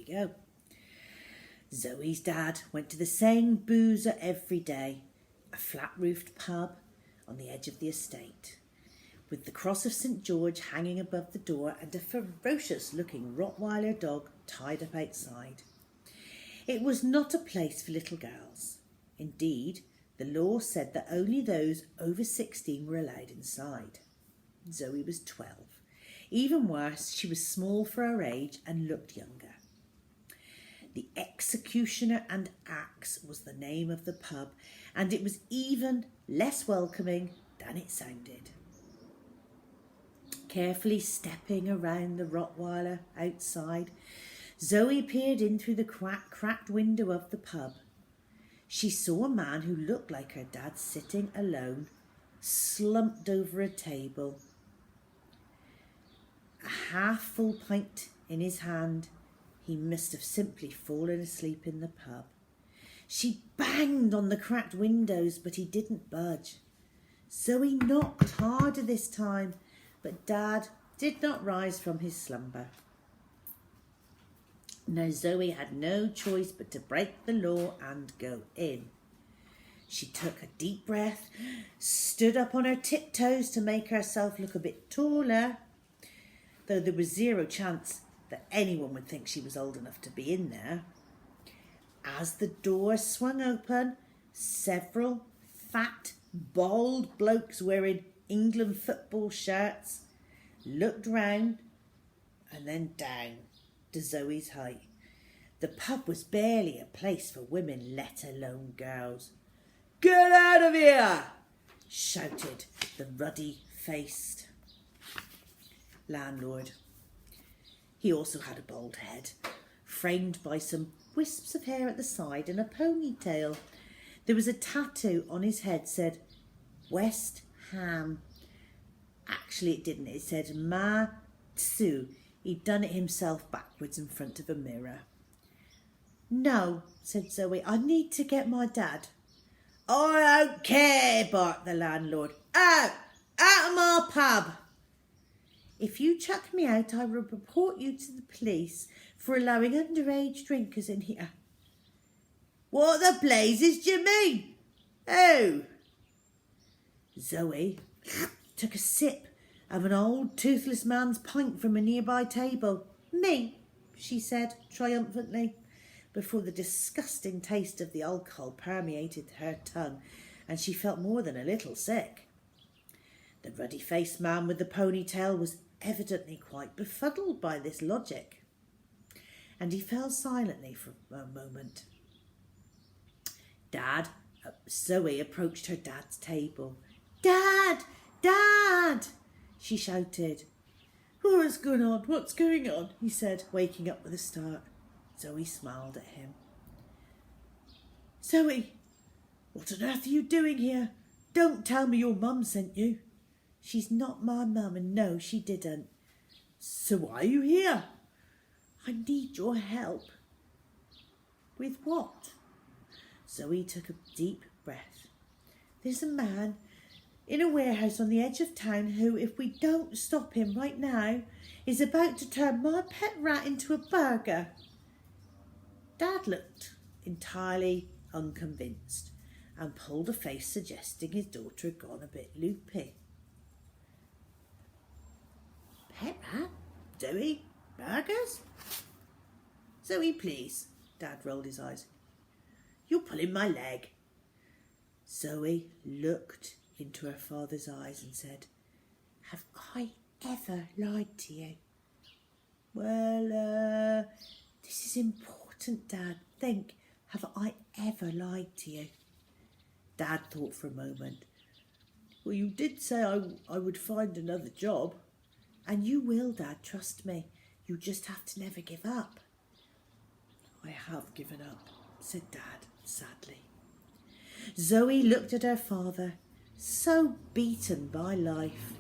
we go. Zoe's dad went to the same boozer every day, a flat-roofed pub on the edge of the estate, with the cross of St. George hanging above the door and a ferocious-looking Rottweiler dog tied up outside. It was not a place for little girls. Indeed, the law said that only those over 16 were allowed inside. Zoe was 12. Even worse, she was small for her age and looked younger. The Executioner and Axe was the name of the pub, and it was even less welcoming than it sounded. Carefully stepping around the Rottweiler outside, Zoe peered in through the cracked window of the pub. She saw a man who looked like her dad sitting alone, slumped over a table, a half-full pint in his hand. He must have simply fallen asleep in the pub. She banged on the cracked windows, but he didn't budge. Zoe knocked harder this time, but Dad did not rise from his slumber. Now Zoe had no choice but to break the law and go in. She took a deep breath, stood up on her tiptoes to make herself look a bit taller, though there was zero chance that anyone would think she was old enough to be in there. As the door swung open, several fat, bald blokes wearing England football shirts looked round and then down to Zoe's height. The pub was barely a place for women, let alone girls. "Get out of here!" shouted the ruddy-faced landlord. He also had a bald head, framed by some wisps of hair at the side and a ponytail. There was a tattoo on his head said West Ham. Actually, it didn't. It said Ma Tsu. He'd done it himself backwards in front of a mirror. "No," said Zoe, "I need to get my dad." "I don't care," barked the landlord. "Out! Out of my pub!" "If you chuck me out, I will report you to the police for allowing underage drinkers in here." "What the blazes do you mean? Oh!" Zoe took a sip of an old toothless man's pint from a nearby table. "Me," she said triumphantly, before the disgusting taste of the alcohol permeated her tongue and she felt more than a little sick. The ruddy-faced man with the ponytail was evidently quite befuddled by this logic, and he fell silently for a moment. Zoe approached her dad's table. "Dad! Dad!" she shouted. "What's going on? What's going on?" he said, waking up with a start. Zoe smiled at him. "Zoe, what on earth are you doing here? Don't tell me your mum sent you." "She's not my mum, and no, she didn't." "So why are you here?" "I need your help." "With what?" Zoe took a deep breath. "There's a man in a warehouse on the edge of town who, if we don't stop him right now, is about to turn my pet rat into a burger." Dad looked entirely unconvinced and pulled a face suggesting his daughter had gone a bit loopy. "Pet rat? Zoe? Burgers?" "Zoe, please." Dad rolled his eyes. "You're pulling my leg." Zoe looked into her father's eyes and said, "Have I ever lied to you?" "Well, this is important, Dad. Think, have I ever lied to you?" Dad thought for a moment. "Well, you did say I would find another job." "And you will, Dad, trust me. You just have to never give up." "I have given up," said Dad sadly. Zoe looked at her father, so beaten by life.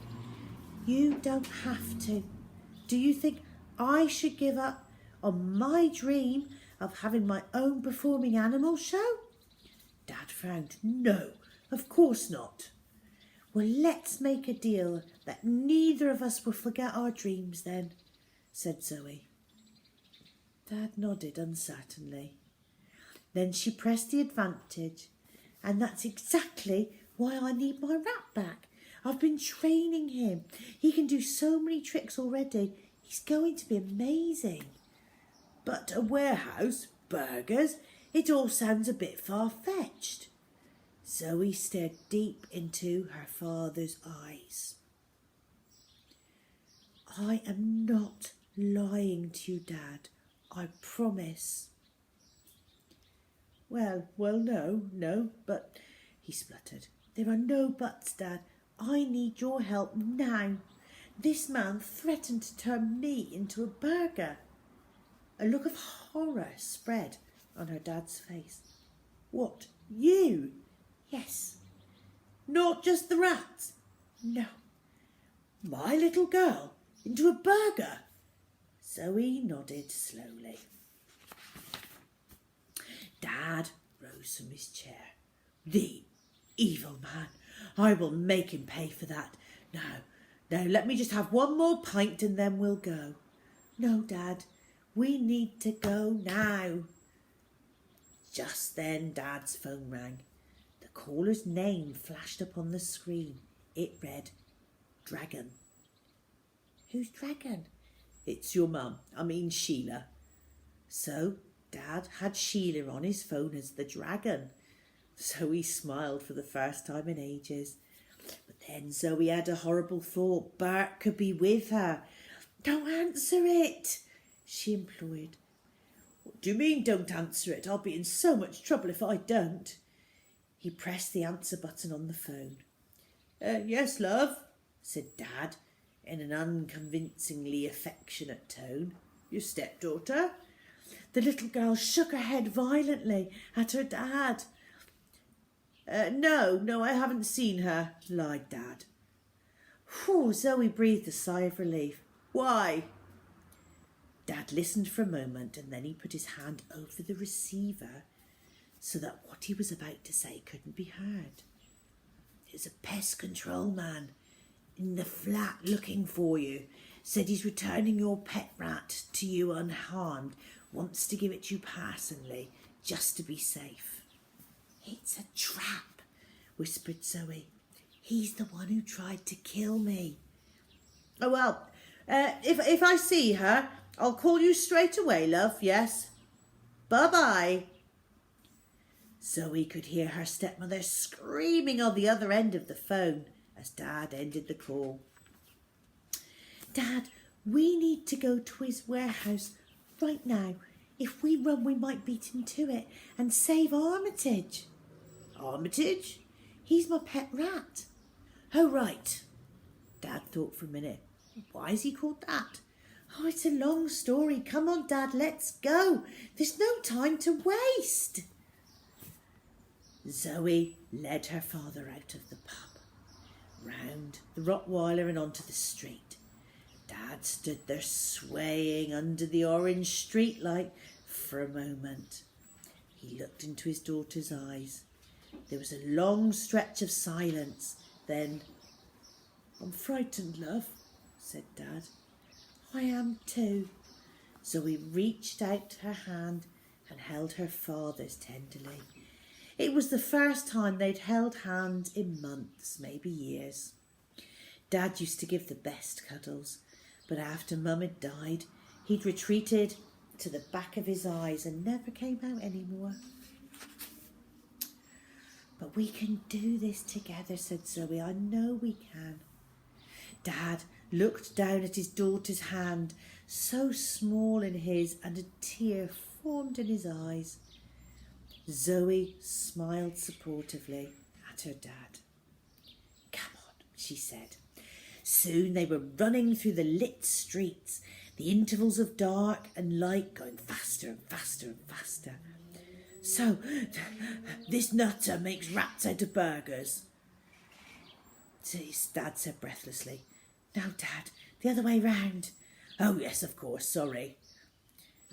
"You don't have to. Do you think I should give up on my dream of having my own performing animal show?" Dad frowned. "No, of course not." "Well, let's make a deal that neither of us will forget our dreams then," said Zoe. Dad nodded uncertainly. Then she pressed the advantage. And that's exactly why I need my rat back. I've been training him. He can do so many tricks already. He's going to be amazing. But a warehouse, burgers, it all sounds a bit far-fetched. Zoe stared deep into her father's eyes. I am not lying to you, Dad. I promise. Well, no, but, he spluttered. There are no buts, Dad. I need your help now. This man threatened to turn me into a burger. A look of horror spread on her dad's face. What, you? Yes. Not just the rats? No. My little girl into a burger? Zoe nodded slowly. Dad rose from his chair. The evil man. I will make him pay for that. Now, let me just have one more pint and then we'll go. No, Dad, we need to go now. Just then Dad's phone rang. The caller's name flashed up on the screen. It read, Dragon. Who's Dragon? It's your mum. I mean Sheila. So Dad had Sheila on his phone as the Dragon. Zoe smiled for the first time in ages. But then Zoe had a horrible thought. Bert could be with her. Don't answer it, she implored. What do you mean don't answer it? I'll be in so much trouble if I don't. He pressed the answer button on the phone. Yes, love, said Dad in an unconvincingly affectionate tone. Your stepdaughter? The little girl shook her head violently at her dad. No, I haven't seen her, lied Dad. Whew, Zoe breathed a sigh of relief. Why? Dad listened for a moment and then he put his hand over the receiver so that what he was about to say couldn't be heard. There's a pest control man in the flat looking for you. Said he's returning your pet rat to you unharmed. Wants to give it to you personally, just to be safe. It's a trap, whispered Zoe. He's the one who tried to kill me. Oh, well, if I see her, I'll call you straight away, love, yes? Bye-bye. Zoe could hear her stepmother screaming on the other end of the phone as Dad ended the call. Dad, we need to go to his warehouse right now. If we run, we might beat him to it and save Armitage. Armitage? He's my pet rat. Oh, right. Dad thought for a minute. Why is he called that? Oh, it's a long story. Come on, Dad, let's go. There's no time to waste. Zoe led her father out of the pub, round the Rottweiler and onto the street. Dad stood there swaying under the orange streetlight for a moment. He looked into his daughter's eyes. There was a long stretch of silence. Then, I'm frightened, love, said Dad. I am too. Zoe reached out her hand and held her father's tenderly. It was the first time they'd held hands in months, maybe years. Dad used to give the best cuddles, but after Mum had died, he'd retreated to the back of his eyes and never came out anymore. But we can do this together, said Zoe. I know we can. Dad looked down at his daughter's hand, so small in his, and a tear formed in his eyes. Zoe smiled supportively at her dad. Come on, she said. Soon they were running through the lit streets, the intervals of dark and light going faster and faster and faster. So, this nutter makes rats out of burgers. His dad said breathlessly. No, Dad, the other way round. Oh, yes, of course, sorry.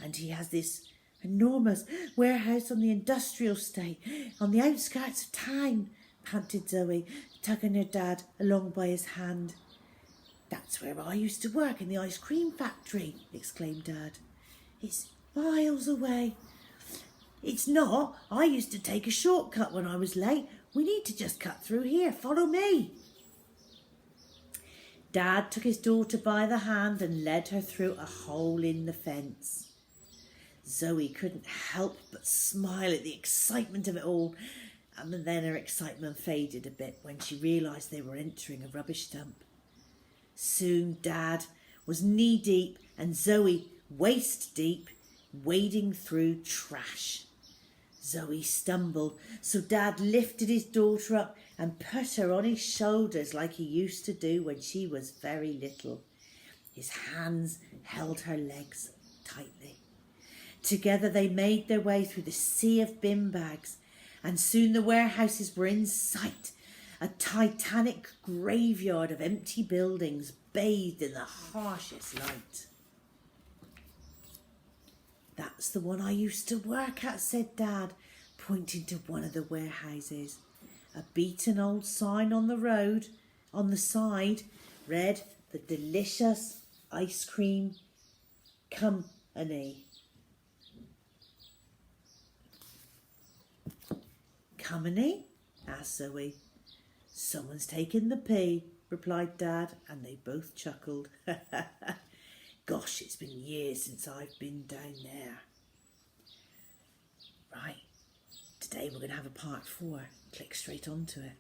And he has this enormous warehouse on the industrial estate, on the outskirts of town, panted Zoe, tugging her dad along by his hand. That's where I used to work, in the ice cream factory, exclaimed Dad. It's miles away. It's not. I used to take a shortcut when I was late. We need to just cut through here. Follow me. Dad took his daughter by the hand and led her through a hole in the fence. Zoe couldn't help but smile at the excitement of it all, and then her excitement faded a bit when she realised they were entering a rubbish dump. Soon Dad was knee-deep and Zoe waist-deep, wading through trash. Zoe stumbled, so Dad lifted his daughter up and put her on his shoulders like he used to do when she was very little. His hands held her legs tightly. Together they made their way through the sea of bin bags, and soon the warehouses were in sight, a titanic graveyard of empty buildings bathed in the harshest light. That's the one I used to work at, said Dad, pointing to one of the warehouses. A beaten old sign on the road, on the side, read the Delicious Ice Cream Company. Company? Asked Zoe. Someone's taken the pea, replied Dad, and they both chuckled. Gosh, it's been years since I've been down there. Right, today we're going to have a part 4. Click straight onto it.